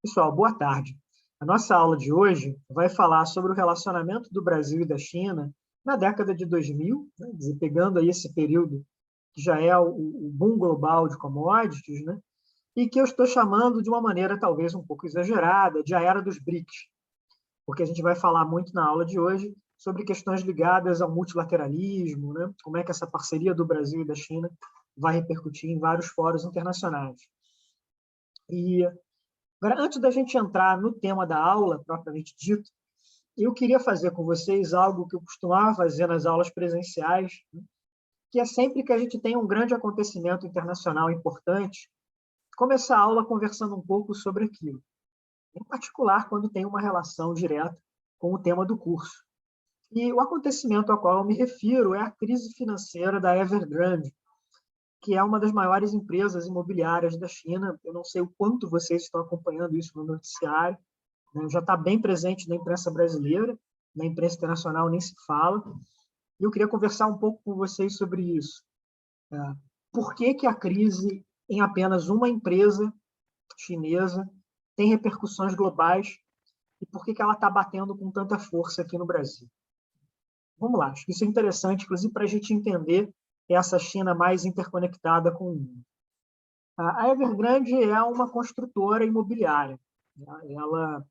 Pessoal, boa tarde. A nossa aula de hoje vai falar sobre o relacionamento do Brasil e da China na década de 2000, né, pegando aí esse período que já é o boom global de commodities, né, e que eu estou chamando de uma maneira talvez um pouco exagerada, de a era dos BRICS, porque a gente vai falar muito na aula de hoje sobre questões ligadas ao multilateralismo, né, como é que essa parceria do Brasil e da China vai repercutir em vários fóruns internacionais. E agora, antes da gente entrar no tema da aula, propriamente dito, eu queria fazer com vocês algo que eu costumava fazer nas aulas presenciais, né, que é sempre que a gente tem um grande acontecimento internacional importante, começar a aula conversando um pouco sobre aquilo, em particular quando tem uma relação direta com o tema do curso. E o acontecimento ao qual eu me refiro é a crise financeira da Evergrande, que é uma das maiores empresas imobiliárias da China. Eu não sei o quanto vocês estão acompanhando isso no noticiário, né? Já está bem presente na imprensa brasileira, na imprensa internacional nem se fala. E eu queria conversar um pouco com vocês sobre isso. Por que a crise em apenas uma empresa chinesa tem repercussões globais e por que ela está batendo com tanta força aqui no Brasil? Vamos lá, acho que isso é interessante, inclusive, para a gente entender essa China mais interconectada com o mundo. A Evergrande é uma construtora imobiliária. Ela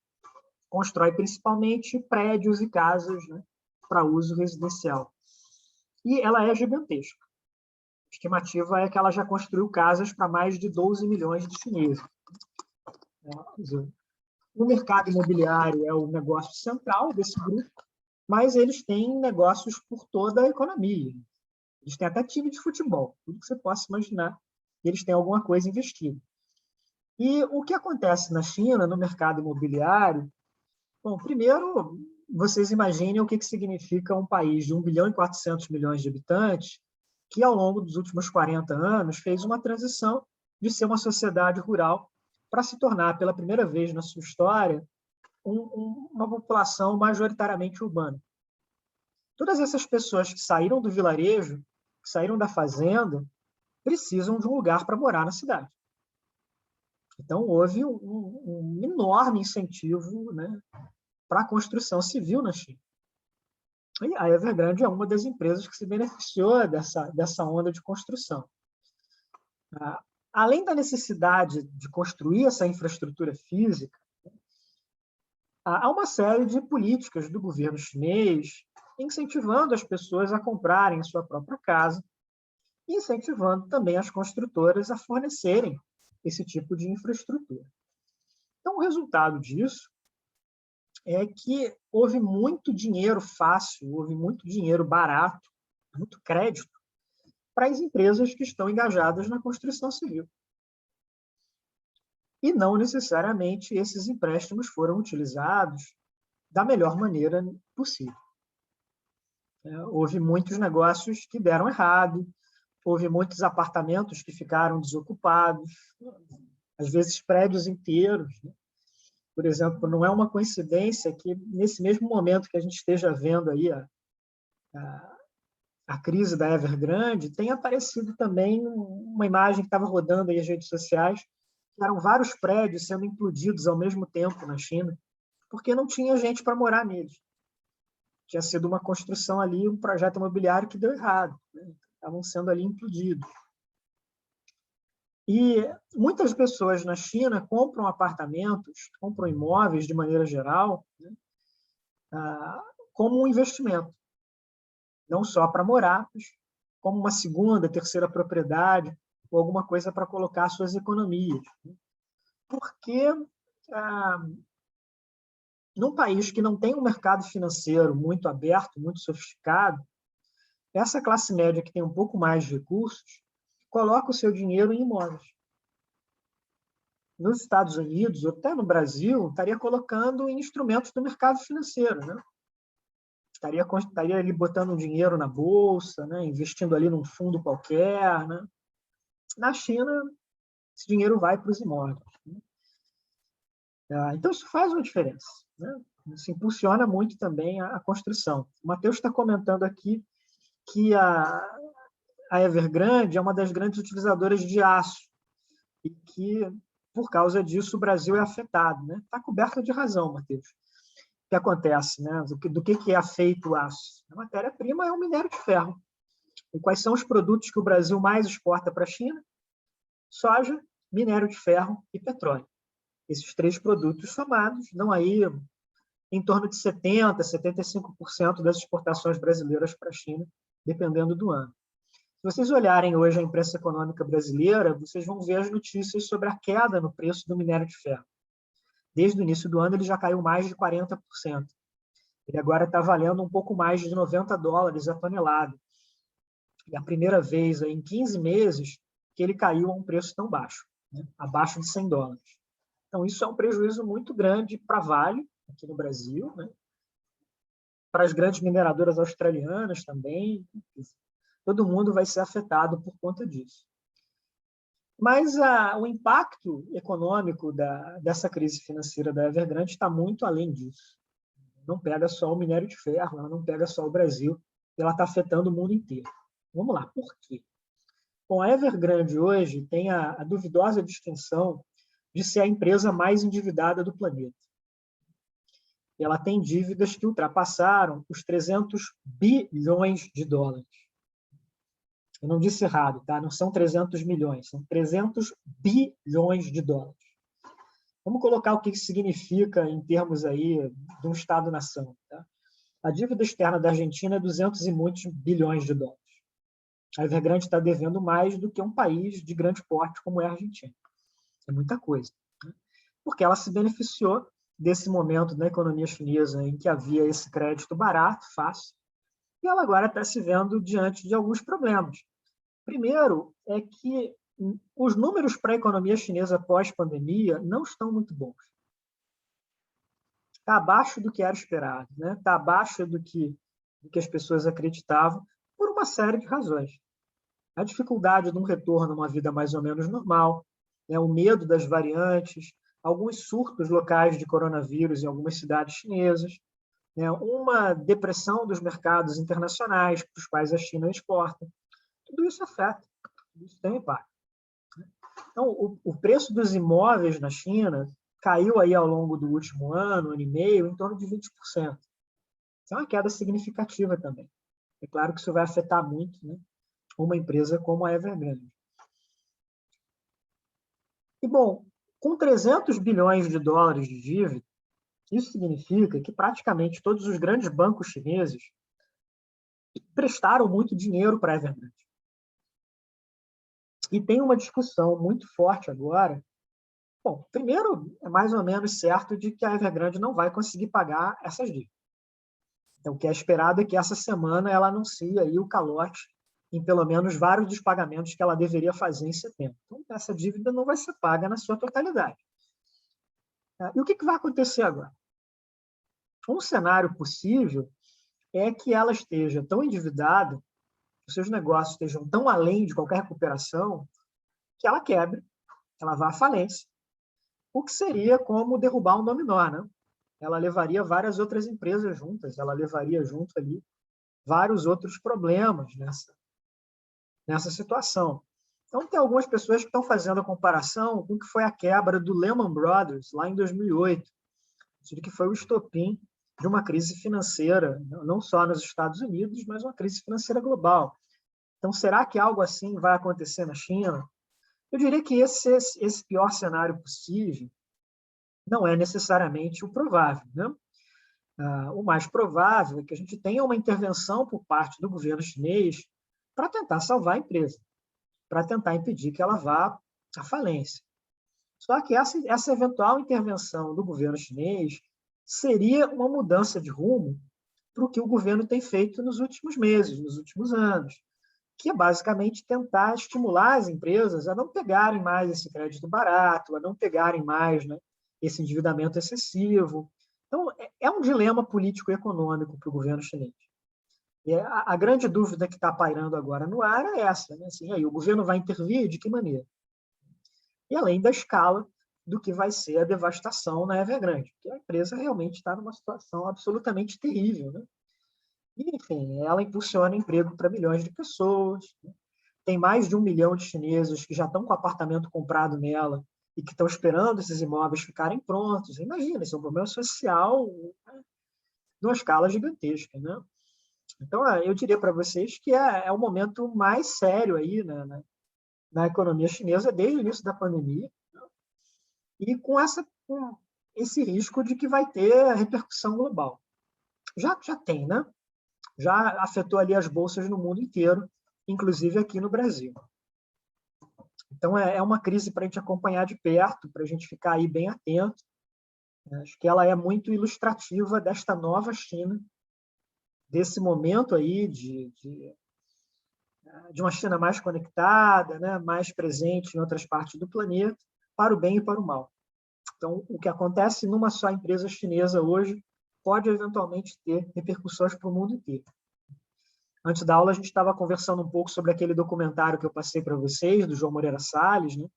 constrói principalmente prédios e casas, né, para uso residencial. E ela é gigantesca. A estimativa é que ela já construiu casas para mais de 12 milhões de chineses. O mercado imobiliário é o negócio central desse grupo, mas eles têm negócios por toda a economia. Eles têm até time de futebol, tudo que você possa imaginar, eles têm alguma coisa investida. E o que acontece na China, no mercado imobiliário? Bom, primeiro, vocês imaginem o que significa um país de 1 bilhão e 400 milhões de habitantes, que ao longo dos últimos 40 anos fez uma transição de ser uma sociedade rural para se tornar, pela primeira vez na sua história, uma população majoritariamente urbana. Todas essas pessoas que saíram do vilarejo, que saíram da fazenda, precisam de um lugar para morar na cidade. Então, houve um enorme incentivo, né, para a construção civil na China. E a Evergrande é uma das empresas que se beneficiou dessa onda de construção. Além da necessidade de construir essa infraestrutura física, há uma série de políticas do governo chinês incentivando as pessoas a comprarem a sua própria casa e incentivando também as construtoras a fornecerem esse tipo de infraestrutura. Então, o resultado disso é que houve muito dinheiro fácil, houve muito dinheiro barato, muito crédito para as empresas que estão engajadas na construção civil. E não necessariamente esses empréstimos foram utilizados da melhor maneira possível. Houve muitos negócios que deram errado, houve muitos apartamentos que ficaram desocupados, às vezes prédios inteiros, né? Por exemplo, não é uma coincidência que, nesse mesmo momento que a gente esteja vendo aí a crise da Evergrande, tenha aparecido também uma imagem que estava rodando aí nas redes sociais, que eram vários prédios sendo implodidos ao mesmo tempo na China, porque não tinha gente para morar neles. Tinha sido uma construção ali, um projeto imobiliário que deu errado, né? Estavam sendo ali implodidos. E muitas pessoas na China compram apartamentos, compram imóveis de maneira geral, né, como um investimento, não só para morar, mas como uma segunda, terceira propriedade ou alguma coisa para colocar suas economias. Porque num país que não tem um mercado financeiro muito aberto, muito sofisticado, essa classe média que tem um pouco mais de recursos coloca o seu dinheiro em imóveis. Nos Estados Unidos, ou até no Brasil, estaria colocando em instrumentos do mercado financeiro, né? Estaria ali botando um dinheiro na bolsa, né? Investindo ali num fundo qualquer, né? Na China, esse dinheiro vai para os imóveis, né? Então, isso faz uma diferença, né? Isso impulsiona muito também a construção. O Matheus está comentando aqui que a Evergrande é uma das grandes utilizadoras de aço e que por causa disso, o Brasil é afetado. Está coberto de razão, Matheus. O que acontece? Do que é feito o aço? A matéria-prima é o minério de ferro. E quais são os produtos que o Brasil mais exporta para a China? Soja, minério de ferro e petróleo. Esses três produtos somados dão aí em torno de 70%, 75% das exportações brasileiras para a China, dependendo do ano. Se vocês olharem hoje a imprensa econômica brasileira, vocês vão ver as notícias sobre a queda no preço do minério de ferro. Desde o início do ano, ele já caiu mais de 40%. Ele agora está valendo um pouco mais de $90 a tonelada. É a primeira vez em 15 meses que ele caiu a um preço tão baixo, abaixo de $100. Então, isso é um prejuízo muito grande para a Vale, aqui no Brasil, para as grandes mineradoras australianas também. Todo mundo vai ser afetado por conta disso. Mas o impacto econômico dessa crise financeira da Evergrande está muito além disso. Não pega só o minério de ferro, ela não pega só o Brasil, ela está afetando o mundo inteiro. Vamos lá, por quê? Bom, a Evergrande hoje tem a duvidosa distinção de ser a empresa mais endividada do planeta. Ela tem dívidas que ultrapassaram os 300 bilhões de dólares. Eu não disse errado, tá? Não são 300 milhões, são 300 bilhões de dólares. Vamos colocar o que isso significa em termos aí de um Estado-nação. Tá? A dívida externa da Argentina é 200 e muitos bilhões de dólares. A Evergrande está devendo mais do que um país de grande porte como é a Argentina. É muita coisa. Porque ela se beneficiou desse momento na economia chinesa em que havia esse crédito barato, fácil, e ela agora está se vendo diante de alguns problemas. Primeiro é que os números para a economia chinesa pós-pandemia não estão muito bons. Está abaixo do que era esperado, está abaixo do que as pessoas acreditavam, por uma série de razões. A dificuldade de um retorno a uma vida mais ou menos normal, o medo das variantes, alguns surtos locais de coronavírus em algumas cidades chinesas, uma depressão dos mercados internacionais para os quais a China exporta. Tudo isso afeta, tudo isso tem impacto. Então, o preço dos imóveis na China caiu aí ao longo do último ano e meio, em torno de 20%. Isso é uma queda significativa também. É claro que isso vai afetar muito uma empresa como a Evergrande. E, bom, com 300 bilhões de dólares de dívida, isso significa que praticamente todos os grandes bancos chineses prestaram muito dinheiro para a Evergrande. E tem uma discussão muito forte agora. Bom, primeiro, é mais ou menos certo de que a Evergrande não vai conseguir pagar essas dívidas. Então, o que é esperado é que essa semana ela anuncie aí o calote em pelo menos vários dos pagamentos que ela deveria fazer em setembro. Então, essa dívida não vai ser paga na sua totalidade. E o que vai acontecer agora? Um cenário possível é que ela esteja tão endividada, que os seus negócios estejam tão além de qualquer recuperação, que ela quebre, ela vá à falência, o que seria como derrubar um dominó, Ela levaria várias outras empresas juntas, ela levaria junto ali vários outros problemas nessa situação. Então, tem algumas pessoas que estão fazendo a comparação com o que foi a quebra do Lehman Brothers lá em 2008, que foi o estopim de uma crise financeira, não só nos Estados Unidos, mas uma crise financeira global. Então, será que algo assim vai acontecer na China? Eu diria que esse pior cenário possível não é necessariamente o provável. O mais provável é que a gente tenha uma intervenção por parte do governo chinês para tentar salvar a empresa, para tentar impedir que ela vá à falência. Só que essa eventual intervenção do governo chinês seria uma mudança de rumo para o que o governo tem feito nos últimos meses, nos últimos anos, que é basicamente tentar estimular as empresas a não pegarem mais esse crédito barato, a não pegarem mais esse endividamento excessivo. Então, é um dilema político-econômico para o governo chinês. E a grande dúvida que está pairando agora no ar é essa. Assim, aí, o governo vai intervir de que maneira? E além da escala do que vai ser a devastação na Evergrande, porque a empresa realmente está numa situação absolutamente terrível. E, enfim, ela impulsiona emprego para milhões de pessoas. Tem mais de 1 milhão de chineses que já estão com apartamento comprado nela e que estão esperando esses imóveis ficarem prontos. Imagina, isso é um problema social, né, numa escala gigantesca, né? Então, eu diria para vocês que é o momento mais sério aí na economia chinesa desde o início da pandemia, né? E com esse risco de que vai ter repercussão global. Já tem, né? Já afetou ali as bolsas no mundo inteiro, inclusive aqui no Brasil. Então, é uma crise para a gente acompanhar de perto, para a gente ficar aí bem atento. Acho que ela é muito ilustrativa desta nova China, desse momento aí de uma China mais conectada, né, mais presente em outras partes do planeta, para o bem e para o mal. Então, o que acontece numa só empresa chinesa hoje pode eventualmente ter repercussões para o mundo inteiro. Antes da aula, a gente estava conversando um pouco sobre aquele documentário que eu passei para vocês, do João Moreira Salles, né,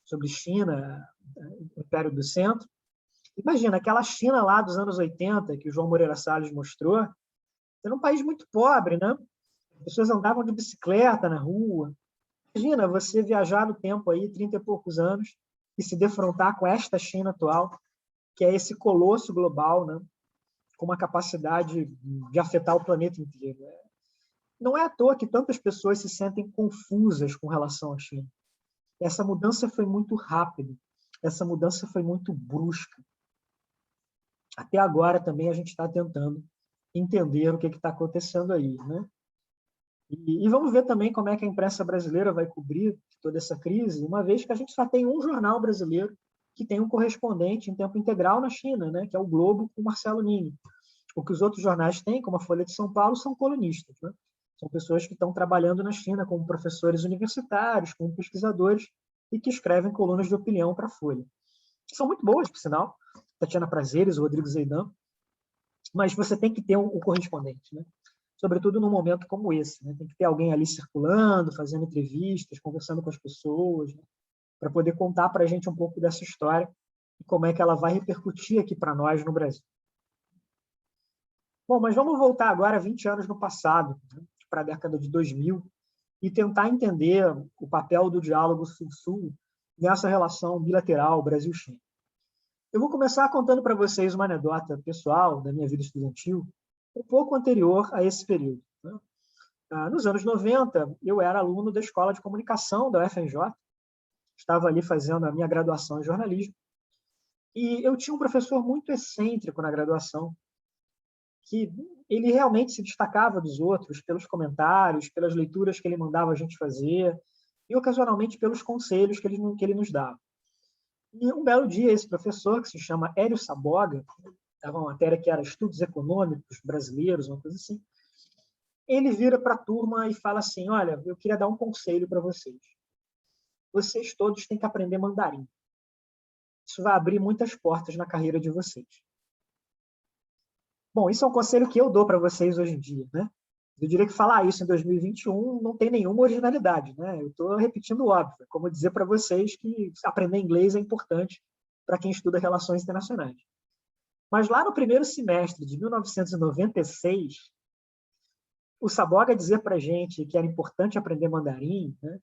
sobre China, o Império do Centro. Imagina, aquela China lá dos anos 80, que o João Moreira Salles mostrou, era um país muito pobre, né? As pessoas andavam de bicicleta na rua. Imagina você viajar no tempo aí, 30 e poucos anos, e se defrontar com esta China atual, que é esse colosso global, né? Com uma capacidade de afetar o planeta inteiro. Não é à toa que tantas pessoas se sentem confusas com relação à China. Essa mudança foi muito rápida, essa mudança foi muito brusca. Até agora também a gente está tentando entender o que está acontecendo aí, né? E vamos ver também como é que a imprensa brasileira vai cobrir toda essa crise, uma vez que a gente só tem um jornal brasileiro que tem um correspondente em tempo integral na China, né? Que é o Globo, com Marcelo Nini. O que os outros jornais têm, como a Folha de São Paulo, são colunistas, né? São pessoas que estão trabalhando na China como professores universitários, como pesquisadores, e que escrevem colunas de opinião para a Folha. São muito boas, por sinal, Tatiana Prazeres, o Rodrigo Zeidan, mas você tem que ter um correspondente, né? Sobretudo num momento como esse, né? Tem que ter alguém ali circulando, fazendo entrevistas, conversando com as pessoas, né? Para poder contar para a gente um pouco dessa história e como é que ela vai repercutir aqui para nós no Brasil. Bom, mas vamos voltar agora 20 anos no passado, né? Para a década de 2000, e tentar entender o papel do diálogo Sul-Sul nessa relação bilateral Brasil-China. Eu vou começar contando para vocês uma anedota pessoal da minha vida estudantil, um pouco anterior a esse período, né? Nos anos 90, eu era aluno da Escola de Comunicação da UFRJ, estava ali fazendo a minha graduação em jornalismo, e eu tinha um professor muito excêntrico na graduação, que ele realmente se destacava dos outros pelos comentários, pelas leituras que ele mandava a gente fazer, e ocasionalmente pelos conselhos que ele nos dava. E um belo dia, esse professor, que se chama Hélio Saboga, dava uma matéria que era Estudos Econômicos Brasileiros, uma coisa assim, ele vira para a turma e fala assim: olha, eu queria dar um conselho para vocês. Vocês todos têm que aprender mandarim. Isso vai abrir muitas portas na carreira de vocês. Bom, isso é um conselho que eu dou para vocês hoje em dia, né? Eu diria que falar isso em 2021 não tem nenhuma originalidade, né? Eu estou repetindo o óbvio, como dizer para vocês que aprender inglês é importante para quem estuda relações internacionais. Mas lá no primeiro semestre de 1996, o Saboga dizia para a gente que era importante aprender mandarim, né?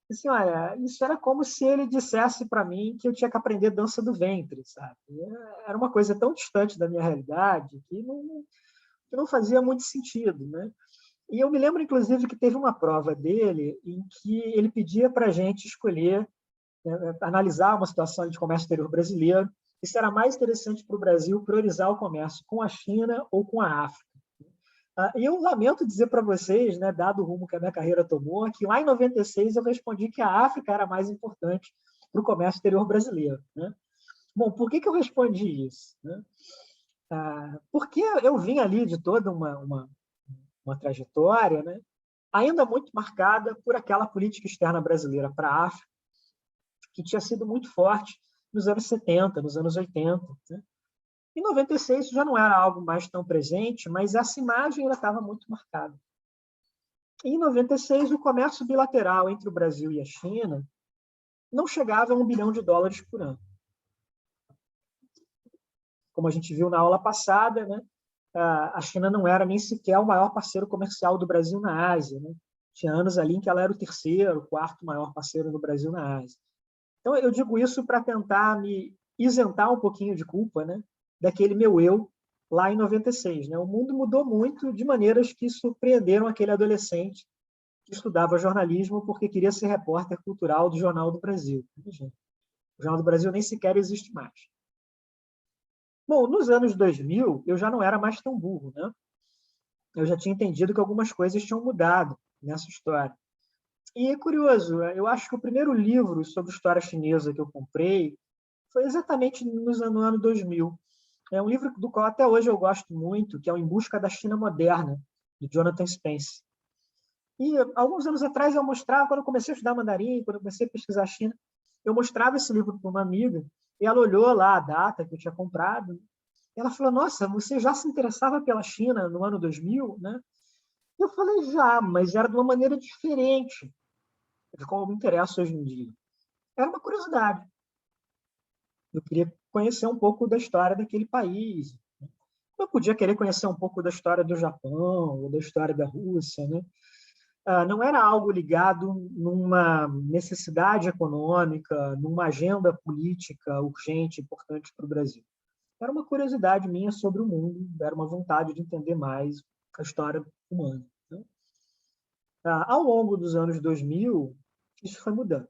Assim, olha, isso era como se ele dissesse para mim que eu tinha que aprender dança do ventre, sabe? Era uma coisa tão distante da minha realidade que não fazia muito sentido, né? E eu me lembro, inclusive, que teve uma prova dele em que ele pedia para a gente escolher, né, analisar uma situação de comércio exterior brasileiro, e se era mais interessante para o Brasil priorizar o comércio com a China ou com a África. E eu lamento dizer para vocês, né, dado o rumo que a minha carreira tomou, que lá em 96 eu respondi que a África era mais importante para o comércio exterior brasileiro, né? Bom, por que eu respondi isso, né? Porque eu vim ali de toda uma trajetória, né, ainda muito marcada por aquela política externa brasileira para a África, que tinha sido muito forte nos anos 70, nos anos 80. Né? Em 96 já não era algo mais tão presente, mas essa imagem ainda estava muito marcada. Em 96, o comércio bilateral entre o Brasil e a China não chegava a $1 bilhão por ano. Como a gente viu na aula passada, né, a China não era nem sequer o maior parceiro comercial do Brasil na Ásia, né? Tinha anos ali em que ela era o terceiro, quarto maior parceiro do Brasil na Ásia. Então, eu digo isso para tentar me isentar um pouquinho de culpa, né, daquele meu eu lá em 96. Né? O mundo mudou muito de maneiras que surpreenderam aquele adolescente que estudava jornalismo porque queria ser repórter cultural do Jornal do Brasil. O Jornal do Brasil nem sequer existe mais. Bom, nos anos 2000, eu já não era mais tão burro, né? Eu já tinha entendido que algumas coisas tinham mudado nessa história. E é curioso, eu acho que o primeiro livro sobre história chinesa que eu comprei foi exatamente no ano 2000. É um livro do qual até hoje eu gosto muito, que é o Em Busca da China Moderna, de Jonathan Spence. E alguns anos atrás eu mostrava, quando eu comecei a estudar mandarim, quando eu comecei a pesquisar a China, eu mostrava esse livro para uma amiga, e ela olhou lá a data que eu tinha comprado, e ela falou, nossa, você já se interessava pela China no ano 2000, né? E eu falei, já, mas era de uma maneira diferente de como eu me interesso hoje em dia. Era uma curiosidade. Eu queria conhecer um pouco da história daquele país. Eu podia querer conhecer um pouco da história do Japão, ou da história da Rússia, né? Não era algo ligado numa necessidade econômica, numa agenda política urgente, importante para o Brasil. Era uma curiosidade minha sobre o mundo, era uma vontade de entender mais a história humana. Né? Ao longo dos anos 2000, isso foi mudando.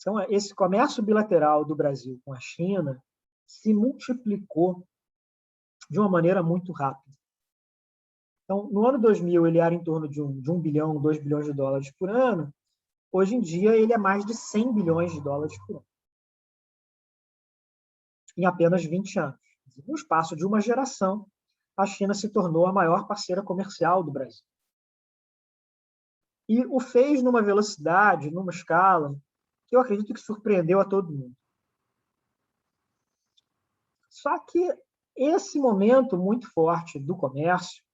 Então, esse comércio bilateral do Brasil com a China se multiplicou de uma maneira muito rápida. Então, no ano 2000, ele era em torno de 1 bilhão, 2 bilhões de dólares por ano. Hoje em dia, ele é mais de 100 bilhões de dólares por ano. Em apenas 20 anos. No espaço de uma geração, a China se tornou a maior parceira comercial do Brasil. E o fez numa velocidade, numa escala, que eu acredito que surpreendeu a todo mundo. Só que esse momento muito forte do comércio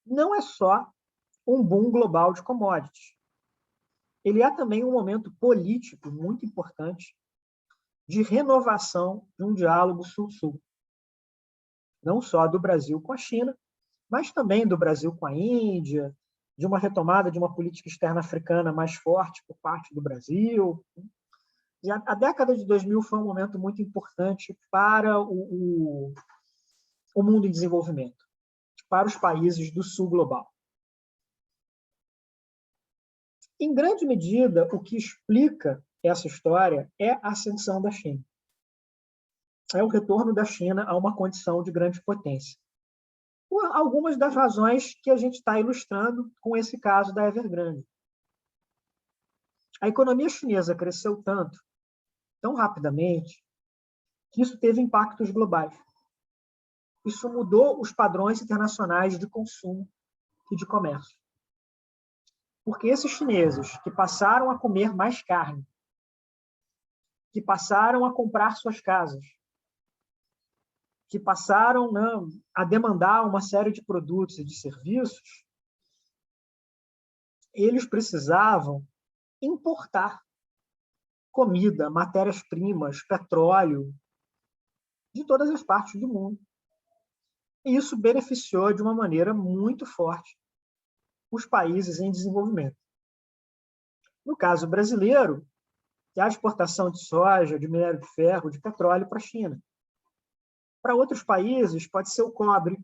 não é só um boom global de commodities. Ele é também um momento político muito importante de renovação de um diálogo sul-sul. Não só do Brasil com a China, mas também do Brasil com a Índia, de uma retomada de uma política externa africana mais forte por parte do Brasil. E a década de 2000 foi um momento muito importante para o mundo em desenvolvimento, para os países do sul global. Em grande medida, o que explica essa história é a ascensão da China. É o retorno da China a uma condição de grande potência. Por algumas das razões que a gente está ilustrando com esse caso da Evergrande. A economia chinesa cresceu tanto, tão rapidamente, que isso teve impactos globais. Isso mudou os padrões internacionais de consumo e de comércio. Porque esses chineses que passaram a comer mais carne, que passaram a comprar suas casas, que passaram, né, a demandar uma série de produtos e de serviços, eles precisavam importar comida, matérias-primas, petróleo, de todas as partes do mundo. E isso beneficiou de uma maneira muito forte os países em desenvolvimento. No caso brasileiro, é a exportação de soja, de minério de ferro, de petróleo para a China. Para outros países, pode ser o cobre,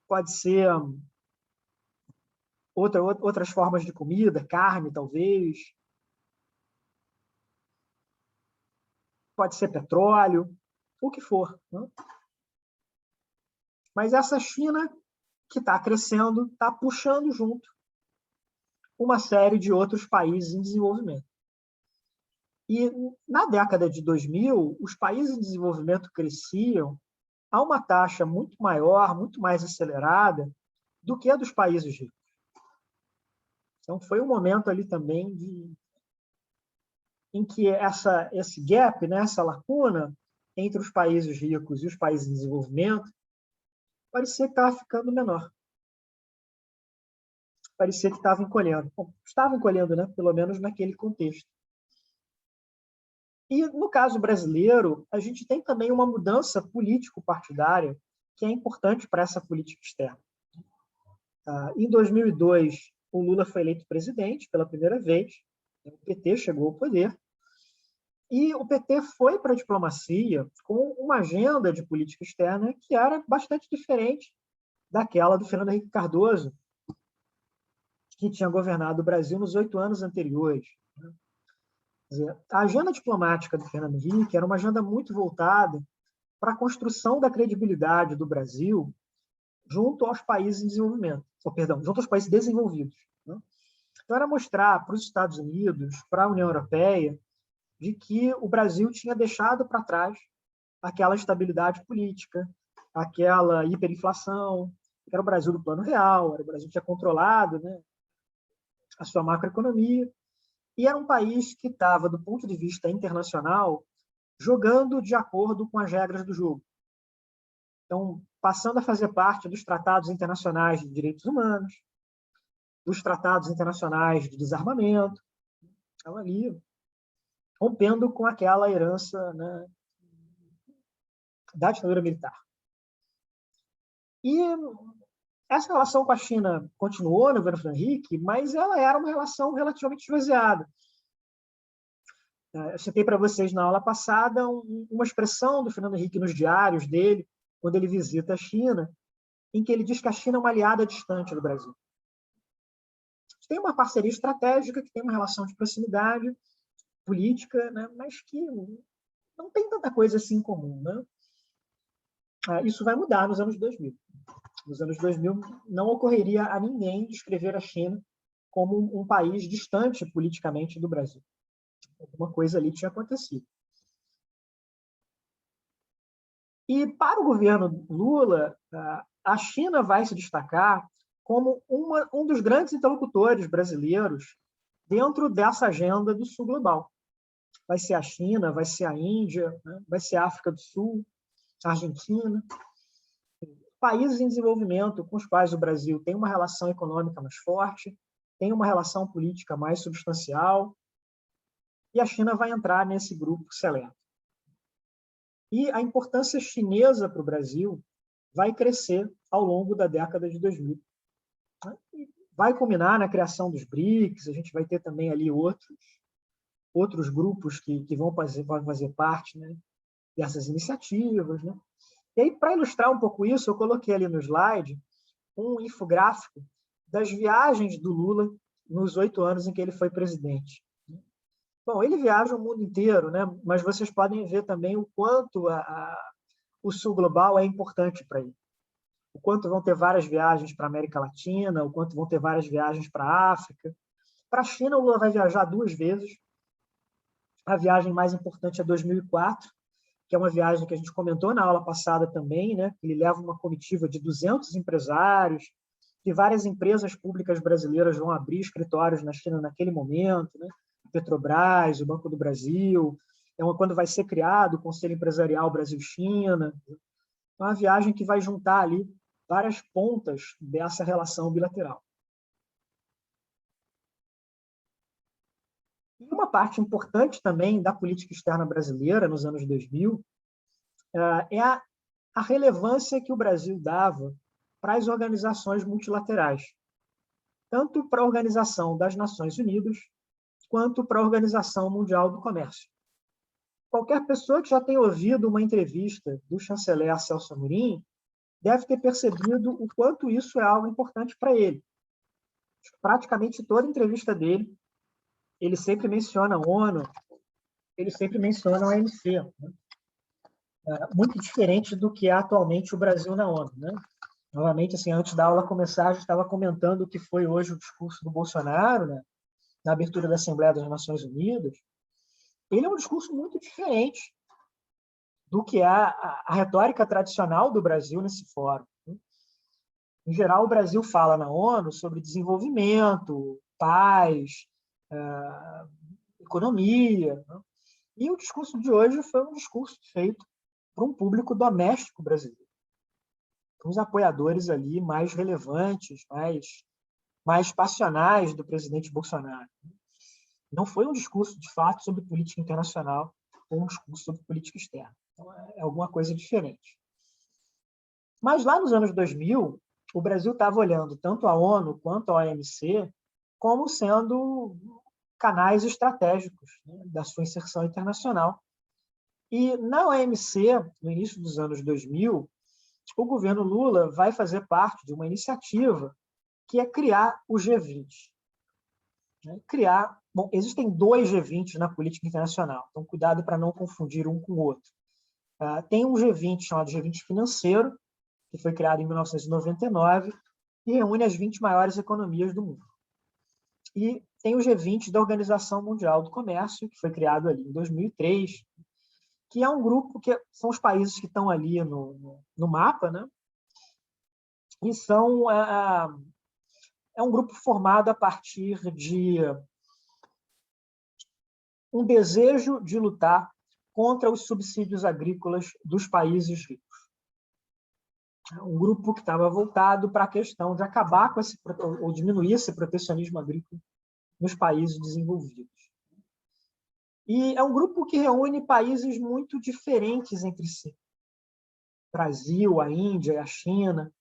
pode ser outras formas de comida, carne, talvez, pode ser petróleo, o que for. Né? Mas essa China que está crescendo está puxando junto uma série de outros países em desenvolvimento. E na década de 2000, os países em desenvolvimento cresciam a uma taxa muito maior, muito mais acelerada do que a dos países ricos. Então, foi um momento ali também em que esse gap, né, essa lacuna entre os países ricos e os países em desenvolvimento, parecia que estava ficando menor. Parecia que estava encolhendo. Bom, estava encolhendo, né? Pelo menos naquele contexto. E, no caso brasileiro, a gente tem também uma mudança político-partidária que é importante para essa política externa. Em 2002, o Lula foi eleito presidente pela primeira vez, O PT chegou ao poder e o PT foi para a diplomacia com uma agenda de política externa que era bastante diferente daquela do Fernando Henrique Cardoso, que tinha governado o Brasil nos 8 anos anteriores. Quer dizer, a agenda diplomática do Fernando Henrique era uma agenda muito voltada para a construção da credibilidade do Brasil junto aos países em desenvolvimento, ou, perdão, junto aos países desenvolvidos. Né? Então, era mostrar para os Estados Unidos, para a União Europeia, de que o Brasil tinha deixado para trás aquela estabilidade política, aquela hiperinflação, que era o Brasil do Plano Real, era o Brasil que tinha controlado, né, a sua macroeconomia, e era um país que estava, do ponto de vista internacional, jogando de acordo com as regras do jogo. Então, passando a fazer parte dos tratados internacionais de direitos humanos, dos tratados internacionais de desarmamento, então, ali, rompendo com aquela herança, né, da ditadura militar. E essa relação com a China continuou no governo Fernando Henrique, mas ela era uma relação relativamente esvaziada. Eu citei para vocês na aula passada uma expressão do Fernando Henrique nos diários dele, quando ele visita a China, em que ele diz que a China é uma aliada distante do Brasil. Tem uma parceria estratégica, que tem uma relação de proximidade política, né, mas que não tem tanta coisa assim em comum. Né? Isso vai mudar nos anos 2000. Nos anos 2000, não ocorreria a ninguém descrever a China como um país distante politicamente do Brasil. Alguma coisa ali tinha acontecido. E para o governo Lula, a China vai se destacar como um dos grandes interlocutores brasileiros dentro dessa agenda do Sul global. Vai ser a China, vai ser a Índia, né? Vai ser a África do Sul, a Argentina. Países em desenvolvimento com os quais o Brasil tem uma relação econômica mais forte, tem uma relação política mais substancial, e a China vai entrar nesse grupo seleto. E a importância chinesa para o Brasil vai crescer ao longo da década de 2000. Vai culminar na criação dos BRICS, a gente vai ter também ali outros grupos que vão fazer parte, né, dessas iniciativas. Né? E aí, para ilustrar um pouco isso, eu coloquei ali no slide um infográfico das viagens do Lula nos 8 anos em que ele foi presidente. Bom, ele viaja o mundo inteiro, né? Mas vocês podem ver também o quanto o Sul Global é importante para ele. O quanto vão ter várias viagens para a América Latina, o quanto vão ter várias viagens para a África. Para a China, o Lula vai viajar 2 vezes. A viagem mais importante é 2004, que é uma viagem que a gente comentou na aula passada também, né? Ele leva uma comitiva de 200 empresários, que várias empresas públicas brasileiras vão abrir escritórios na China naquele momento, né? Petrobras, o Banco do Brasil, quando vai ser criado o Conselho Empresarial Brasil-China. É uma viagem que vai juntar ali várias pontas dessa relação bilateral. E uma parte importante também da política externa brasileira nos anos 2000 é a relevância que o Brasil dava para as organizações multilaterais, tanto para a Organização das Nações Unidas, quanto para a Organização Mundial do Comércio. Qualquer pessoa que já tenha ouvido uma entrevista do chanceler Celso Amorim deve ter percebido o quanto isso é algo importante para ele. Praticamente toda entrevista dele, ele sempre menciona a ONU, ele sempre menciona a OMC, né? Muito diferente do que é atualmente o Brasil na ONU. Né? Novamente, assim, antes da aula começar, a gente estava comentando o que foi hoje o discurso do Bolsonaro, né? Na abertura da Assembleia das Nações Unidas. Ele é um discurso muito diferente do que é a retórica tradicional do Brasil nesse fórum. Em geral, o Brasil fala na ONU sobre desenvolvimento, paz, economia. Né? E o discurso de hoje foi um discurso feito para um público doméstico brasileiro, para os apoiadores ali mais relevantes, mais passionais do presidente Bolsonaro. Não foi um discurso, de fato, sobre política internacional, foi um discurso sobre política externa. Então, é alguma coisa diferente. Mas lá nos anos 2000, o Brasil estava olhando tanto a ONU quanto a OMC como sendo canais estratégicos, né, da sua inserção internacional. E na OMC, no início dos anos 2000, o governo Lula vai fazer parte de uma iniciativa que é criar o G20. Bom, existem dois G20 na política internacional, então cuidado para não confundir um com o outro. Tem um G20 chamado G20 financeiro, que foi criado em 1999 e reúne as 20 maiores economias do mundo. E tem o G20 da Organização Mundial do Comércio, que foi criado ali em 2003, que é um grupo que são os países que estão ali no mapa, né? E é um grupo formado a partir de um desejo de lutar contra os subsídios agrícolas dos países ricos. Um grupo que estava voltado para a questão de acabar com ou diminuir esse protecionismo agrícola nos países desenvolvidos. E é um grupo que reúne países muito diferentes entre si. Brasil, a Índia, a China.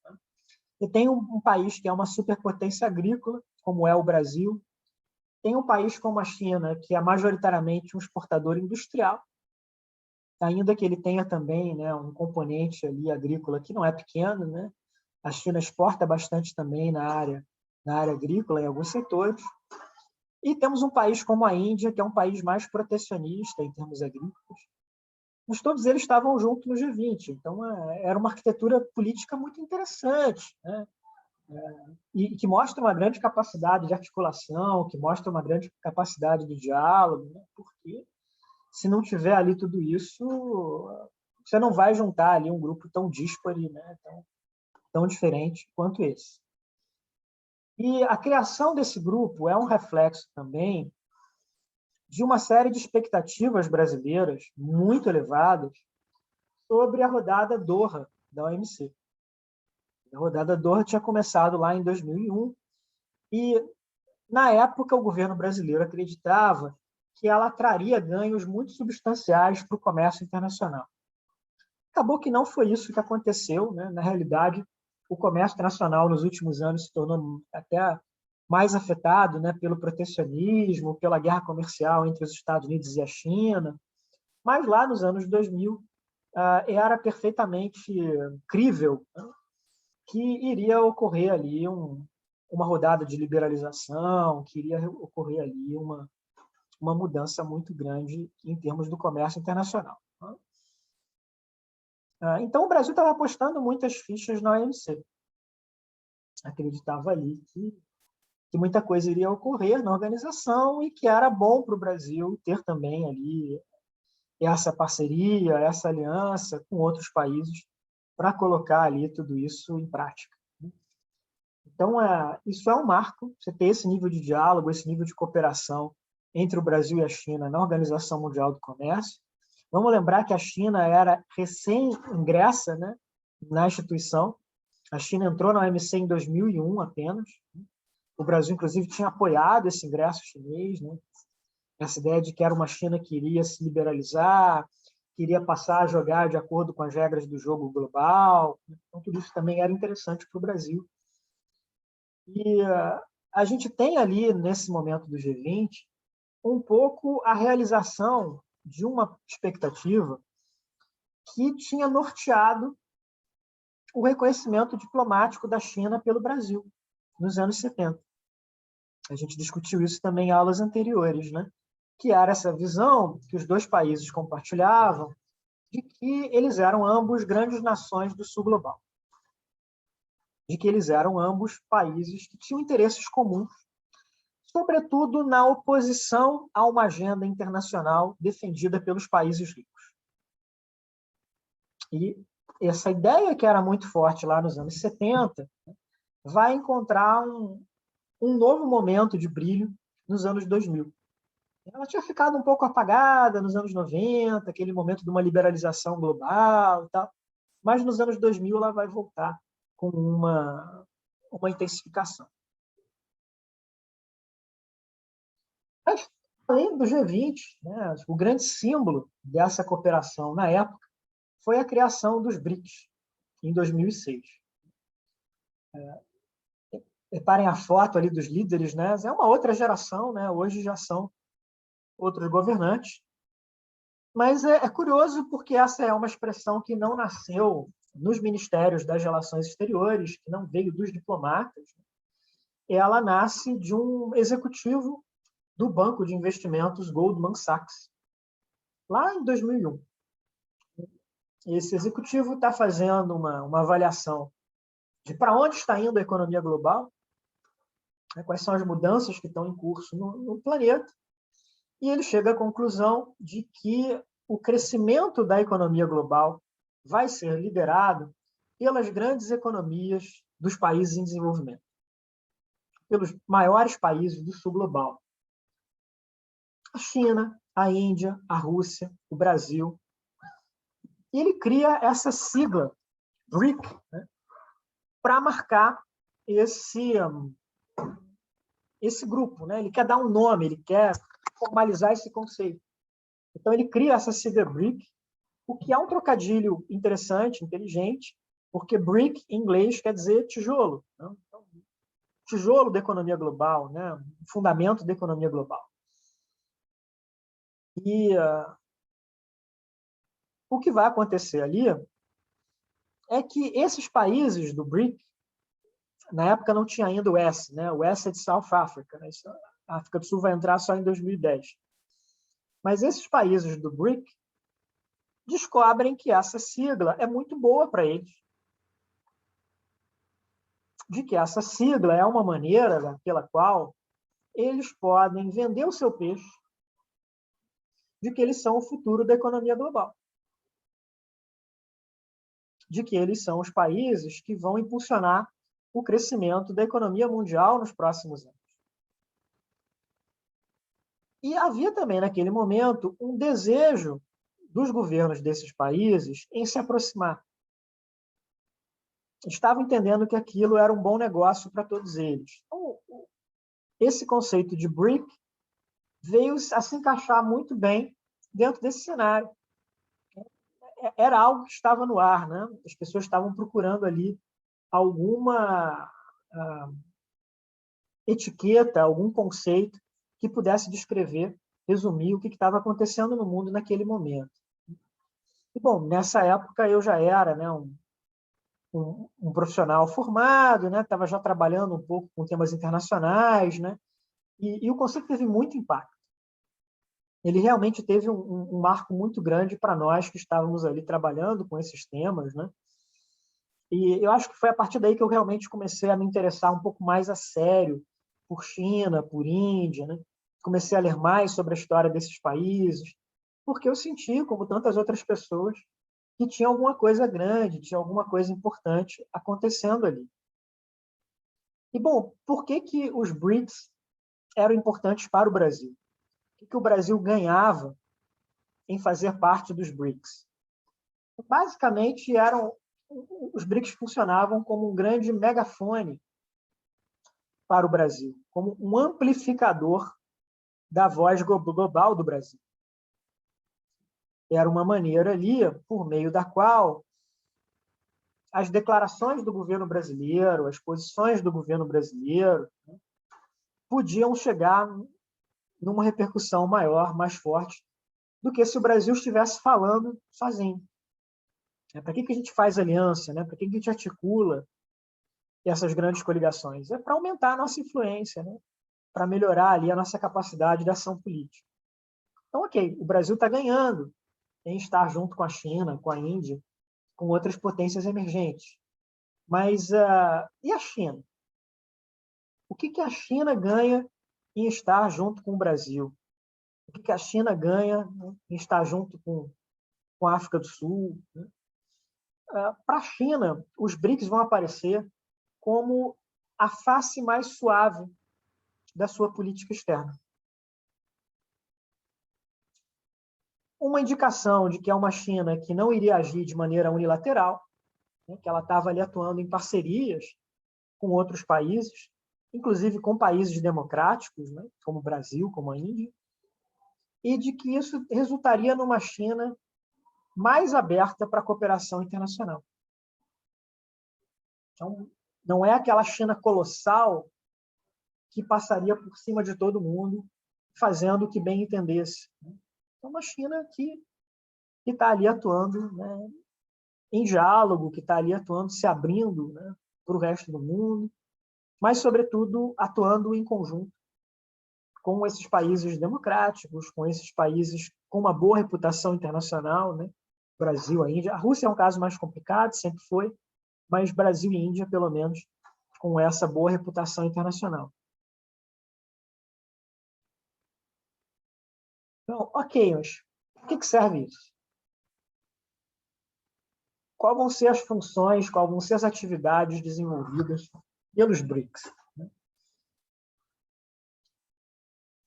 E tem um país que é uma superpotência agrícola, como é o Brasil. Tem um país como a China, que é majoritariamente um exportador industrial, ainda que ele tenha também, né, um componente ali agrícola que não é pequeno, né? A China exporta bastante também na área agrícola, em alguns setores. E temos um país como a Índia, que é um país mais protecionista em termos agrícolas. Mas todos eles estavam juntos no G20. Então, era uma arquitetura política muito interessante, né? E que mostra uma grande capacidade de articulação, que mostra uma grande capacidade de diálogo, né? Porque se não tiver ali tudo isso, você não vai juntar ali um grupo tão díspare, né? tão diferente quanto esse. E a criação desse grupo é um reflexo também de uma série de expectativas brasileiras muito elevadas sobre a rodada Doha da OMC. A rodada Doha tinha começado lá em 2001 e, na época, o governo brasileiro acreditava que ela traria ganhos muito substanciais para o comércio internacional. Acabou que não foi isso que aconteceu, né? Na realidade, o comércio internacional nos últimos anos se tornou até mais afetado, né, pelo protecionismo, pela guerra comercial entre os Estados Unidos e a China. Mas lá nos anos 2000, era perfeitamente crível, né, que iria ocorrer ali uma rodada de liberalização, que iria ocorrer ali uma mudança muito grande em termos do comércio internacional. Então, o Brasil estava apostando muitas fichas na OMC. Acreditava ali que muita coisa iria ocorrer na organização e que era bom para o Brasil ter também ali essa parceria, essa aliança com outros países para colocar ali tudo isso em prática. Então, isso é um marco, você ter esse nível de diálogo, esse nível de cooperação entre o Brasil e a China na Organização Mundial do Comércio. Vamos lembrar que a China era recém-ingressa, né, na instituição. A China entrou na OMC em 2001 apenas. O Brasil, inclusive, tinha apoiado esse ingresso chinês, né? Essa ideia de que era uma China que iria se liberalizar, que iria passar a jogar de acordo com as regras do jogo global. Então, tudo isso também era interessante para o Brasil. E a gente tem ali, nesse momento do G20, um pouco a realização de uma expectativa que tinha norteado o reconhecimento diplomático da China pelo Brasil nos anos 70. A gente discutiu isso também em aulas anteriores, né? Que era essa visão que os dois países compartilhavam de que eles eram ambos grandes nações do sul global, de que eles eram ambos países que tinham interesses comuns, sobretudo na oposição a uma agenda internacional defendida pelos países ricos. E essa ideia, que era muito forte lá nos anos 70, vai encontrar um novo momento de brilho nos anos 2000. Ela tinha ficado um pouco apagada nos anos 90, aquele momento de uma liberalização global e tal, mas nos anos 2000 ela vai voltar com uma intensificação. Mas, além do G20, né, o grande símbolo dessa cooperação na época foi a criação dos BRICS, em 2006. Reparem a foto ali dos líderes, né? É uma outra geração, né? Hoje já são outros governantes. Mas é curioso porque essa é uma expressão que não nasceu nos ministérios das relações exteriores, que não veio dos diplomatas. Ela nasce de um executivo do banco de investimentos Goldman Sachs, lá em 2001. Esse executivo está fazendo uma avaliação de para onde está indo a economia global, né, quais são as mudanças que estão em curso no planeta, e ele chega à conclusão de que o crescimento da economia global vai ser liderado pelas grandes economias dos países em desenvolvimento, pelos maiores países do sul global. A China, a Índia, a Rússia, o Brasil. E ele cria essa sigla, BRIC, né, para marcar esse grupo. Né? Ele quer dar um nome, ele quer formalizar esse conceito. Então, ele cria essa sigla BRIC, o que é um trocadilho interessante, inteligente, porque BRIC, em inglês, quer dizer tijolo. Né? Então, tijolo da economia global, né? Fundamento da economia global. E o que vai acontecer ali é que esses países do BRIC, na época não tinha ainda o S, né? O S é de South Africa, né? A África do Sul vai entrar só em 2010. Mas esses países do BRIC descobrem que essa sigla é muito boa para eles, de que essa sigla é uma maneira pela qual eles podem vender o seu peixe, de que eles são o futuro da economia global, de que eles são os países que vão impulsionar o crescimento da economia mundial nos próximos anos. E havia também, naquele momento, um desejo dos governos desses países em se aproximar. Estavam entendendo que aquilo era um bom negócio para todos eles. Então, esse conceito de BRIC veio a se encaixar muito bem dentro desse cenário. Era algo que estava no ar, né? As pessoas estavam procurando ali alguma etiqueta, algum conceito que pudesse descrever, resumir o que estava acontecendo no mundo naquele momento. E, bom, nessa época eu já era, né, um profissional formado, né, estava já trabalhando um pouco com temas internacionais, né, e o conceito teve muito impacto. Ele realmente teve um marco muito grande para nós que estávamos ali trabalhando com esses temas, né? E eu acho que foi a partir daí que eu realmente comecei a me interessar um pouco mais a sério por China, por Índia, né? Comecei a ler mais sobre a história desses países, porque eu senti, como tantas outras pessoas, que tinha alguma coisa grande, tinha alguma coisa importante acontecendo ali. E, bom, por que os BRICS eram importantes para o Brasil? O que o Brasil ganhava em fazer parte dos BRICS? Basicamente, os BRICS funcionavam como um grande megafone para o Brasil, como um amplificador da voz global do Brasil. Era uma maneira ali, por meio da qual as declarações do governo brasileiro, as posições do governo brasileiro, né, podiam chegar numa repercussão maior, mais forte, do que se o Brasil estivesse falando sozinho. Para que a gente faz aliança? Né? Para que a gente articula essas grandes coligações? É para aumentar a nossa influência, né? Para melhorar ali a nossa capacidade de ação política. Então, ok, o Brasil está ganhando em estar junto com a China, com a Índia, com outras potências emergentes. Mas e a China? O que a China ganha em estar junto com o Brasil? O que a China ganha, né, em estar junto com a África do Sul? Né? Para a China, os BRICS vão aparecer como a face mais suave da sua política externa. Uma indicação de que é uma China que não iria agir de maneira unilateral, né, que ela estava ali atuando em parcerias com outros países, inclusive com países democráticos, né, como o Brasil, como a Índia, e de que isso resultaria numa China mais aberta para a cooperação internacional. Então, Não é aquela China colossal que passaria por cima de todo mundo, fazendo o que bem entendesse. É uma China que está ali atuando, né, em diálogo, que está ali atuando, se abrindo, né, para o resto do mundo, mas, sobretudo, atuando em conjunto com esses países democráticos, com esses países com uma boa reputação internacional, né? Brasil, a Índia. A Rússia é um caso mais complicado, sempre foi, mas Brasil e Índia, pelo menos, com essa boa reputação internacional. Então, ok, mas o que serve isso? Quais vão ser as funções, quais vão ser as atividades desenvolvidas pelos BRICS?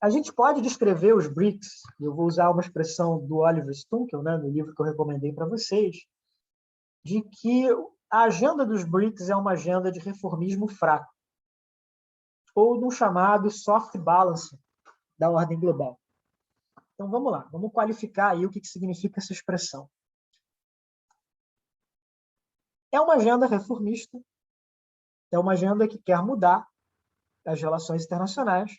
A gente pode descrever os BRICS, eu vou usar uma expressão do Oliver Stunkel, né, no livro que eu recomendei para vocês, de que a agenda dos BRICS é uma agenda de reformismo fraco, ou de um chamado soft balance da ordem global. Então, vamos lá, vamos qualificar aí o que significa essa expressão. É uma agenda reformista, é uma agenda que quer mudar as relações internacionais,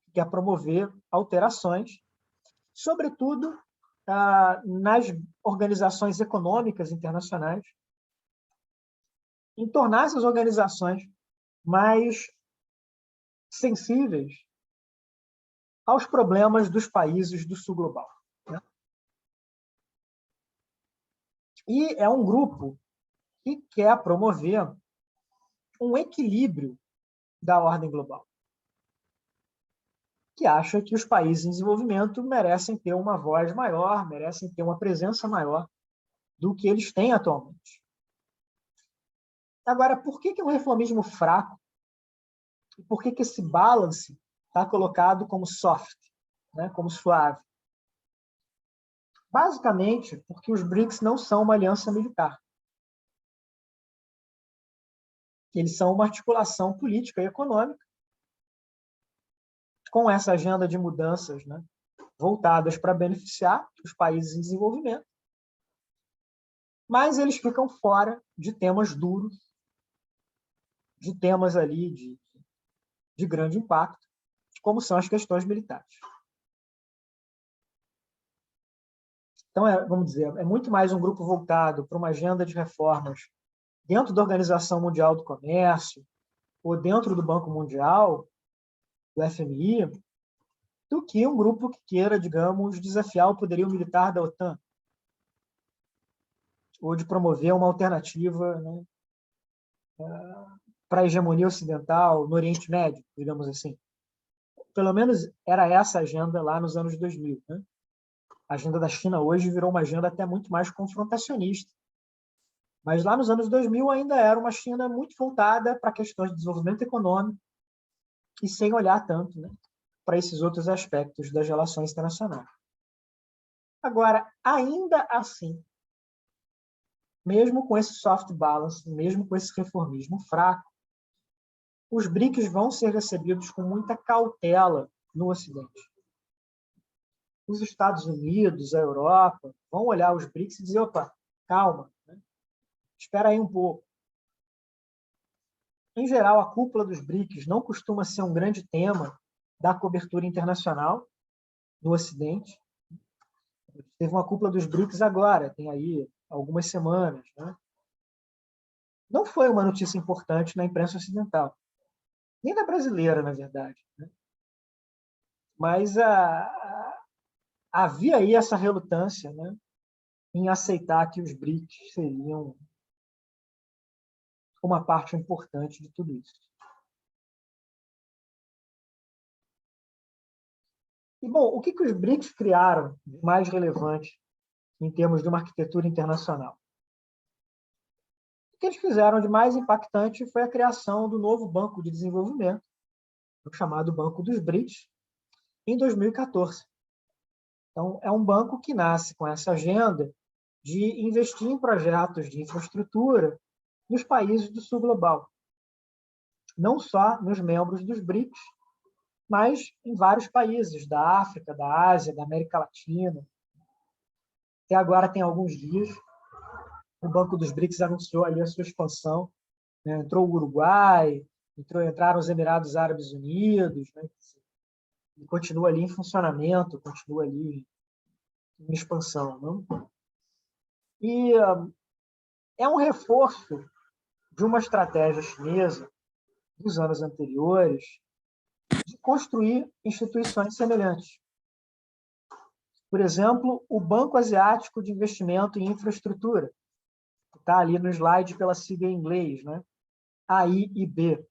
que quer promover alterações, sobretudo nas organizações econômicas internacionais, em tornar essas organizações mais sensíveis aos problemas dos países do sul global. Né? E é um grupo que quer promover um equilíbrio da ordem global, que acha que os países em desenvolvimento merecem ter uma voz maior, merecem ter uma presença maior do que eles têm atualmente. Agora, por que é um reformismo fraco? E por que esse balance está colocado como soft, né, como suave? Basicamente, porque os BRICS não são uma aliança militar. Eles são uma articulação política e econômica com essa agenda de mudanças, né, voltadas para beneficiar os países em desenvolvimento, mas eles ficam fora de temas duros, de temas ali de grande impacto, como são as questões militares. Então, vamos dizer, é muito mais um grupo voltado para uma agenda de reformas dentro da Organização Mundial do Comércio ou dentro do Banco Mundial, do FMI, do que um grupo que queira, digamos, desafiar o poderio militar da OTAN ou de promover uma alternativa, né, para a hegemonia ocidental no Oriente Médio, digamos assim. Pelo menos era essa a agenda lá nos anos 2000. Né? A agenda da China hoje virou uma agenda até muito mais confrontacionista. Mas lá nos anos 2000 ainda era uma China muito voltada para questões de desenvolvimento econômico e sem olhar tanto, né, para esses outros aspectos das relações internacionais. Agora, ainda assim, mesmo com esse soft balance, mesmo com esse reformismo fraco, os BRICS vão ser recebidos com muita cautela no Ocidente. Os Estados Unidos, a Europa, vão olhar os BRICS e dizer, opa, calma, né? Espera aí um pouco. Em geral, a cúpula dos BRICS não costuma ser um grande tema da cobertura internacional no Ocidente. Teve uma cúpula dos BRICS agora, tem aí algumas semanas. Né? Não foi uma notícia importante na imprensa ocidental, nem na brasileira, na verdade. Né? Mas havia aí essa relutância, né, em aceitar que os BRICS seriam uma parte importante de tudo isso. E, bom, o que os BRICS criaram de mais relevante em termos de uma arquitetura internacional? O que eles fizeram de mais impactante foi a criação do novo Banco de Desenvolvimento, o chamado Banco dos BRICS, em 2014. Então, é um banco que nasce com essa agenda de investir em projetos de infraestrutura nos países do sul global. Não só nos membros dos BRICS, mas em vários países da África, da Ásia, da América Latina. Até agora tem alguns dias, o Banco dos BRICS anunciou ali a sua expansão né? Entrou o Uruguai, entraram os Emirados Árabes Unidos, né? E continua ali em funcionamento, continua ali em expansão. Não? E é um reforço de uma estratégia chinesa dos anos anteriores de construir instituições semelhantes. Por exemplo, o Banco Asiático de Investimento em Infraestrutura, que está ali no slide pela sigla em inglês, né? AIIB.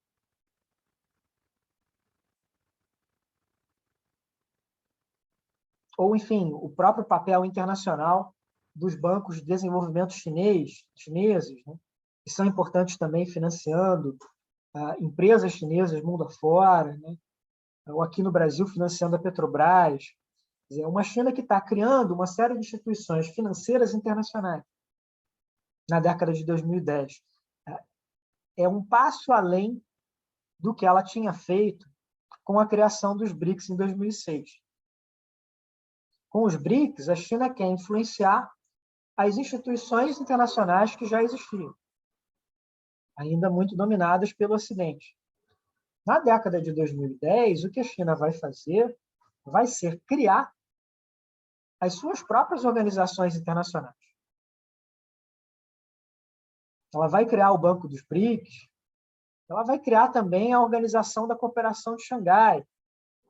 Ou, enfim, o próprio papel internacional dos bancos de desenvolvimento chineses, né? Que são importantes também financiando empresas chinesas mundo afora, né? Ou aqui no Brasil financiando a Petrobras. É uma China que está criando uma série de instituições financeiras internacionais na década de 2010. É um passo além do que ela tinha feito com a criação dos BRICS em 2006. Com os BRICS, a China quer influenciar as instituições internacionais que já existiam, ainda muito dominadas pelo Ocidente. Na década de 2010, o que a China vai fazer vai ser criar as suas próprias organizações internacionais. Ela vai criar o Banco dos BRICS, ela vai criar também a Organização da Cooperação de Xangai,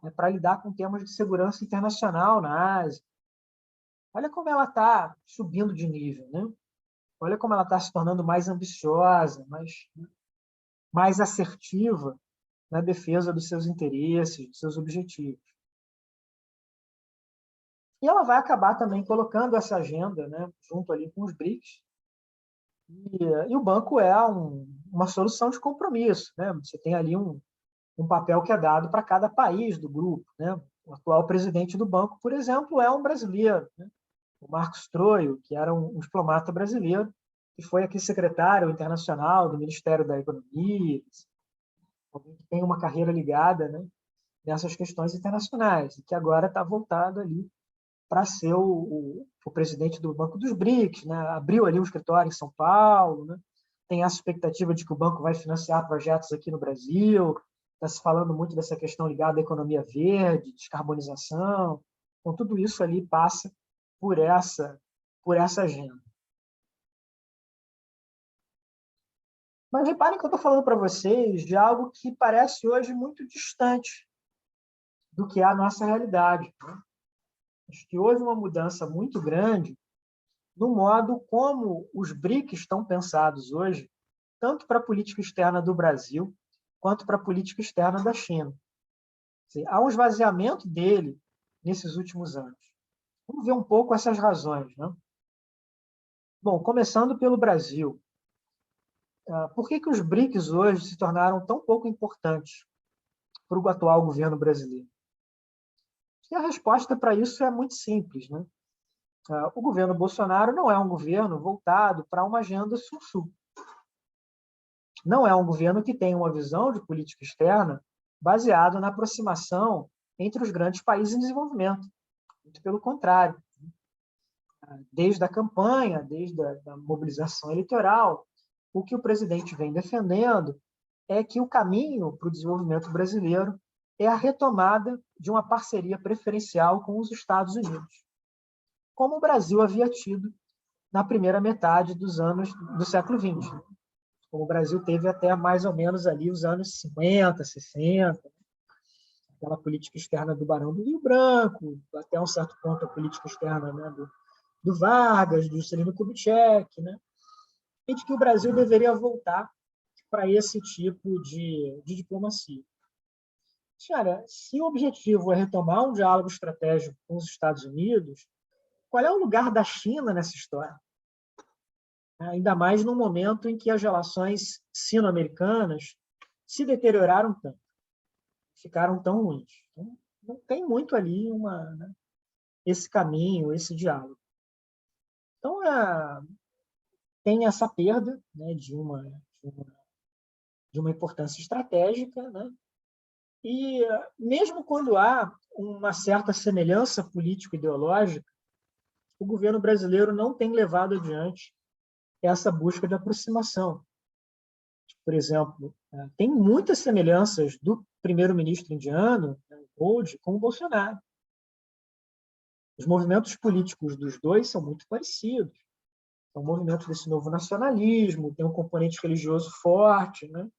né, para lidar com temas de segurança internacional na Ásia. Olha como ela está subindo de nível, né? Olha como ela está se tornando mais ambiciosa, mais assertiva na defesa dos seus interesses, dos seus objetivos. E ela vai acabar também colocando essa agenda, né, junto ali com os BRICS. E o banco é uma solução de compromisso, né? Você tem ali um papel que é dado para cada país do grupo, né? O atual presidente do banco, por exemplo, é um brasileiro, né? O Marcos Troio, que era um diplomata brasileiro, que foi aqui secretário internacional do Ministério da Economia, alguém que tem uma carreira ligada, né, nessas questões internacionais, e que agora está voltado ali para ser o presidente do Banco dos BRICS, né? Abriu ali um escritório em São Paulo, né? Tem essa expectativa de que o banco vai financiar projetos aqui no Brasil, está se falando muito dessa questão ligada à economia verde, descarbonização, então tudo isso ali passa por essa agenda. Mas reparem que eu estou falando para vocês de algo que parece hoje muito distante do que é a nossa realidade. Né? Acho que houve uma mudança muito grande no modo como os BRICS estão pensados hoje, tanto para a política externa do Brasil, quanto para a política externa da China. Há um esvaziamento dele nesses últimos anos. Vamos ver um pouco essas razões. Né? Bom, começando pelo Brasil. Por que os BRICS hoje se tornaram tão pouco importantes para o atual governo brasileiro? E a resposta para isso é muito simples. Né? O governo Bolsonaro não é um governo voltado para uma agenda sul-sul. Não é um governo que tem uma visão de política externa baseada na aproximação entre os grandes países em desenvolvimento. Muito pelo contrário. Desde a campanha, desde a mobilização eleitoral, o que o presidente vem defendendo é que o caminho para o desenvolvimento brasileiro é a retomada de uma parceria preferencial com os Estados Unidos, como o Brasil havia tido na primeira metade do século XX. Como o Brasil teve até mais ou menos ali os anos 50, 60, aquela política externa do Barão do Rio Branco, até um certo ponto a política externa, né, do Vargas, do Juscelino Kubitschek, né, e de que o Brasil deveria voltar para esse tipo de diplomacia. Cara, se o objetivo é retomar um diálogo estratégico com os Estados Unidos, qual é o lugar da China nessa história? Ainda mais no momento em que as relações sino-americanas se deterioraram tanto, ficaram tão ruins. Então, não tem muito ali esse caminho, esse diálogo. Então, tem essa perda, né, de uma importância estratégica, né? E mesmo quando há uma certa semelhança político-ideológica, o governo brasileiro não tem levado adiante essa busca de aproximação. por exemplo, tem muitas semelhanças do primeiro-ministro indiano, Modi, com o Bolsonaro. Os movimentos políticos dos dois são muito parecidos. São movimentos desse novo nacionalismo, tem um componente religioso forte, né?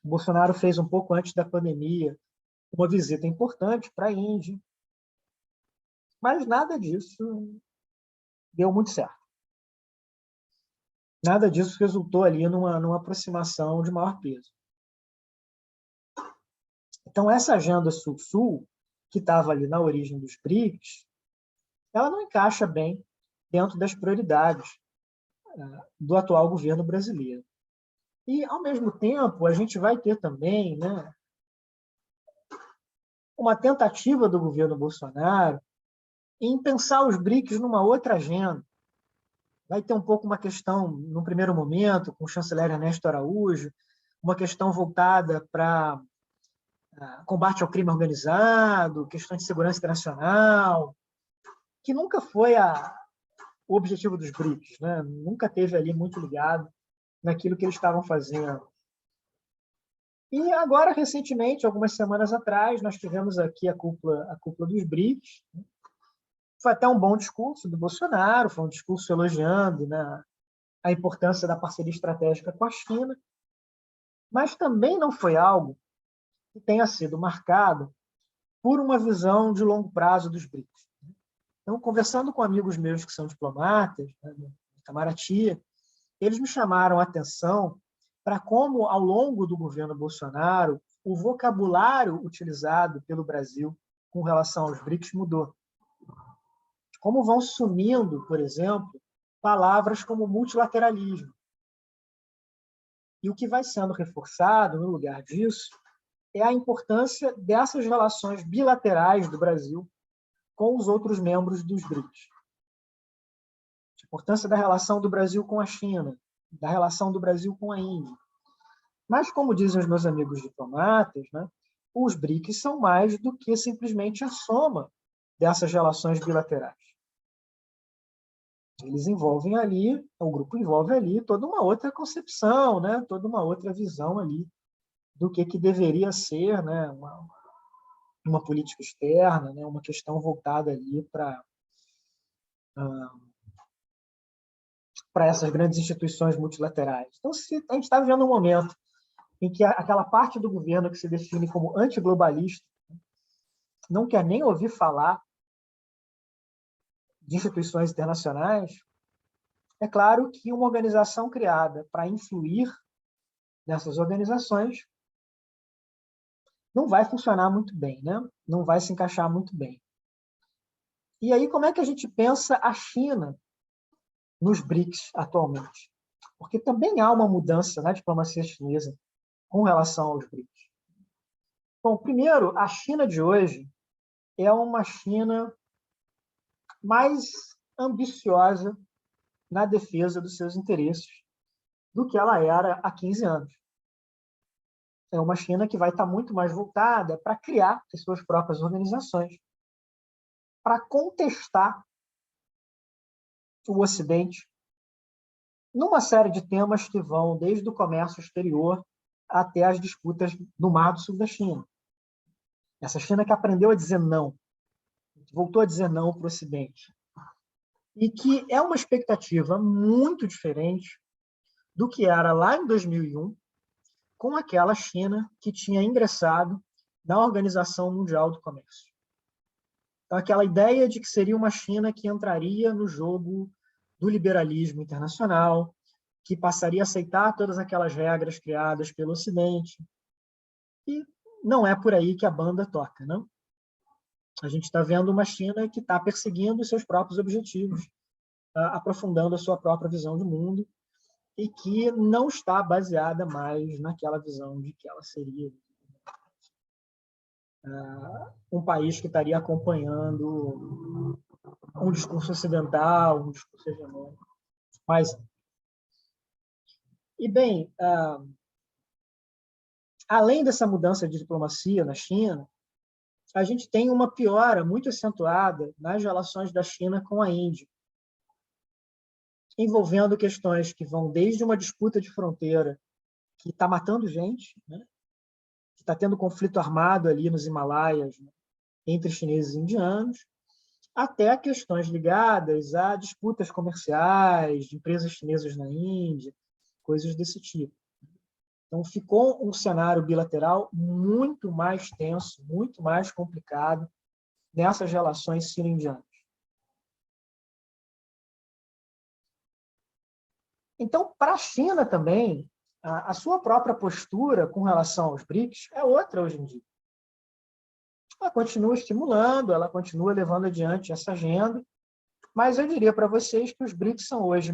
O Bolsonaro fez, um pouco antes da pandemia, uma visita importante para a Índia, mas nada disso deu muito certo. Nada disso resultou ali numa aproximação de maior peso. Então, essa agenda Sul-Sul, que estava ali na origem dos BRICS, ela não encaixa bem dentro das prioridades do atual governo brasileiro. E, ao mesmo tempo, a gente vai ter também, né, uma tentativa do governo Bolsonaro em pensar os BRICS numa outra agenda. Vai ter um pouco uma questão, no primeiro momento, com o chanceler Ernesto Araújo, uma questão voltada para combate ao crime organizado, questão de segurança internacional, que nunca foi o objetivo dos BRICS, né? Nunca teve ali muito ligado naquilo que eles estavam fazendo. E agora, recentemente, algumas semanas atrás, nós tivemos aqui a cúpula dos BRICS. Foi até um bom discurso do Bolsonaro, foi um discurso elogiando, né, a importância da parceria estratégica com a China, mas também não foi algo que tenha sido marcado por uma visão de longo prazo dos BRICS. Então, conversando com amigos meus que são diplomatas, né, no Itamaraty, eles me chamaram a atenção para como, ao longo do governo Bolsonaro, o vocabulário utilizado pelo Brasil com relação aos BRICS mudou. Como vão sumindo, por exemplo, palavras como multilateralismo. E o que vai sendo reforçado no lugar disso é a importância dessas relações bilaterais do Brasil com os outros membros dos BRICS. A importância da relação do Brasil com a China, da relação do Brasil com a Índia. Mas, como dizem os meus amigos diplomatas, né, os BRICS são mais do que simplesmente a soma dessas relações bilaterais. Eles envolvem ali, o grupo envolve ali toda uma outra concepção, né, toda uma outra visão ali do que deveria ser, né, uma política externa, né, uma questão voltada ali para essas grandes instituições multilaterais. Então, se a gente está vivendo um momento em que aquela parte do governo que se define como antiglobalista não quer nem ouvir falar de instituições internacionais, é claro que uma organização criada para influir nessas organizações não vai funcionar muito bem, né? Não vai se encaixar muito bem. E aí, como é que a gente pensa a China nos BRICS atualmente? Porque também há uma mudança na diplomacia chinesa com relação aos BRICS. Bom, primeiro, a China de hoje é uma China mais ambiciosa na defesa dos seus interesses do que ela era há 15 anos. É uma China que vai estar muito mais voltada para criar as suas próprias organizações, para contestar o Ocidente numa série de temas que vão desde o comércio exterior até as disputas no Mar do Sul da China. Essa China que aprendeu a dizer não, voltou a dizer não para o Ocidente, e que é uma expectativa muito diferente do que era lá em 2001, com aquela China que tinha ingressado na Organização Mundial do Comércio. Então, aquela ideia de que seria uma China que entraria no jogo do liberalismo internacional, que passaria a aceitar todas aquelas regras criadas pelo Ocidente. E não é por aí que a banda toca, não? A gente está vendo uma China que está perseguindo os seus próprios objetivos, aprofundando a sua própria visão de mundo, e que não está baseada mais naquela visão de que ela seria um país que estaria acompanhando um discurso ocidental, um discurso hegemônico. Mas, e bem, além dessa mudança de diplomacia na China, a gente tem uma piora muito acentuada nas relações da China com a Índia, envolvendo questões que vão desde uma disputa de fronteira que está matando gente, né? Que está tendo conflito armado ali nos Himalaias, né? Entre chineses e indianos, até questões ligadas a disputas comerciais de empresas chinesas na Índia, coisas desse tipo. Então, ficou um cenário bilateral muito mais tenso, muito mais complicado nessas relações sino-indianas. Então, para a China também, a sua própria postura com relação aos BRICS é outra hoje em dia. Ela continua estimulando, ela continua levando adiante essa agenda, mas eu diria para vocês que os BRICS são hoje